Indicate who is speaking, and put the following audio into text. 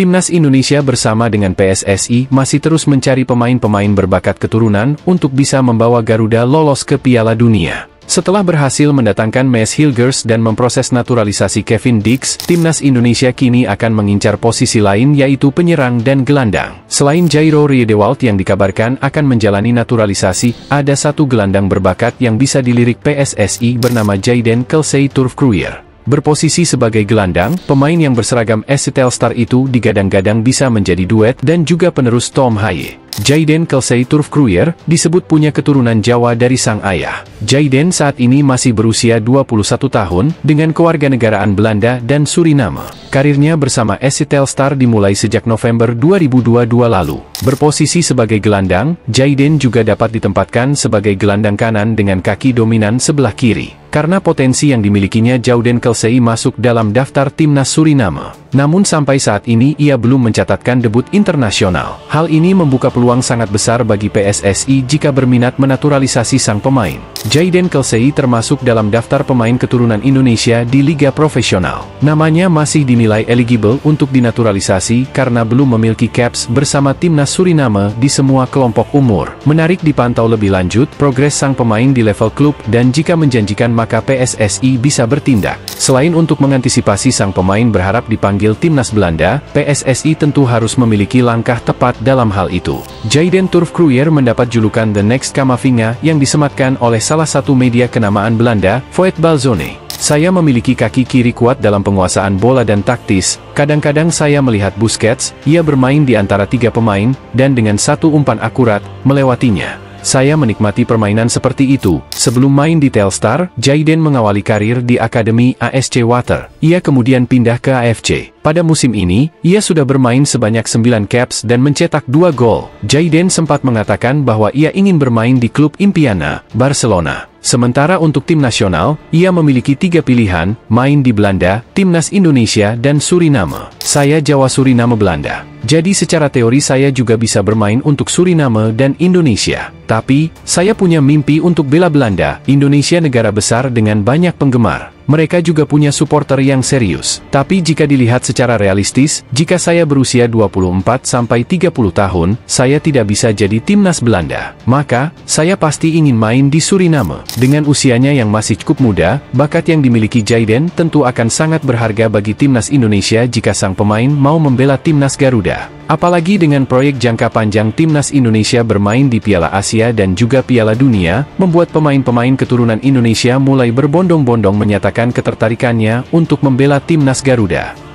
Speaker 1: Timnas Indonesia bersama dengan PSSI masih terus mencari pemain-pemain berbakat keturunan untuk bisa membawa Garuda lolos ke Piala Dunia. Setelah berhasil mendatangkan Maes Hilgers dan memproses naturalisasi Kevin Dix, Timnas Indonesia kini akan mengincar posisi lain yaitu penyerang dan gelandang. Selain Jairo Riedewald yang dikabarkan akan menjalani naturalisasi, ada satu gelandang berbakat yang bisa dilirik PSSI bernama Jayden Kelsey Turfkruier. Berposisi sebagai gelandang, pemain yang berseragam SC Telstar itu digadang-gadang bisa menjadi duet dan juga penerus Tom Haye. Jayden Kelsey Turfkruier disebut punya keturunan Jawa dari sang ayah. Jayden saat ini masih berusia 21 tahun dengan kewarganegaraan Belanda dan Suriname. Karirnya bersama SC Telstar dimulai sejak November 2022 lalu. Berposisi sebagai gelandang, Jayden juga dapat ditempatkan sebagai gelandang kanan dengan kaki dominan sebelah kiri. Karena potensi yang dimilikinya, Jayden Kelsey masuk dalam daftar timnas Suriname. Namun sampai saat ini ia belum mencatatkan debut internasional. Hal ini membuka peluang sangat besar bagi PSSI jika berminat menaturalisasi sang pemain. Jayden Kelsey termasuk dalam daftar pemain keturunan Indonesia di Liga Profesional. Namanya masih dinilai eligible untuk dinaturalisasi karena belum memiliki caps bersama timnas Suriname di semua kelompok umur. Menarik dipantau lebih lanjut progres sang pemain di level klub dan jika menjanjikan maka PSSI bisa bertindak. Selain untuk mengantisipasi sang pemain berharap dipanggil timnas Belanda, PSSI tentu harus memiliki langkah tepat dalam hal itu. Jayden Turfkruier mendapat julukan The Next Camavinga yang disematkan oleh salah satu media kenamaan Belanda, Voetbalzone. Saya memiliki kaki kiri kuat dalam penguasaan bola dan taktis. Kadang-kadang saya melihat Busquets, ia bermain di antara tiga pemain, dan dengan satu umpan akurat, melewatinya. Saya menikmati permainan seperti itu. Sebelum main di Telstar, Jayden mengawali karir di Akademi ASC Water. Ia kemudian pindah ke AFC. Pada musim ini, ia sudah bermain sebanyak 9 caps dan mencetak 2 gol. Jayden sempat mengatakan bahwa ia ingin bermain di klub impiannya, Barcelona. Sementara untuk tim nasional, ia memiliki 3 pilihan, main di Belanda, Timnas Indonesia dan Suriname. Saya Jawa Suriname Belanda. Jadi secara teori saya juga bisa bermain untuk Suriname dan Indonesia. Tapi, saya punya mimpi untuk bela Belanda. Indonesia negara besar dengan banyak penggemar. Mereka juga punya supporter yang serius. Tapi jika dilihat secara realistis, jika saya berusia 24-30 tahun, saya tidak bisa jadi timnas Belanda. Maka, saya pasti ingin main di Suriname. Dengan usianya yang masih cukup muda, bakat yang dimiliki Jayden tentu akan sangat berharga bagi timnas Indonesia jika sang pemain mau membela timnas Garuda. Apalagi dengan proyek jangka panjang timnas Indonesia bermain di Piala Asia dan juga Piala Dunia, membuat pemain-pemain keturunan Indonesia mulai berbondong-bondong menyatakan ketertarikannya untuk membela timnas Garuda.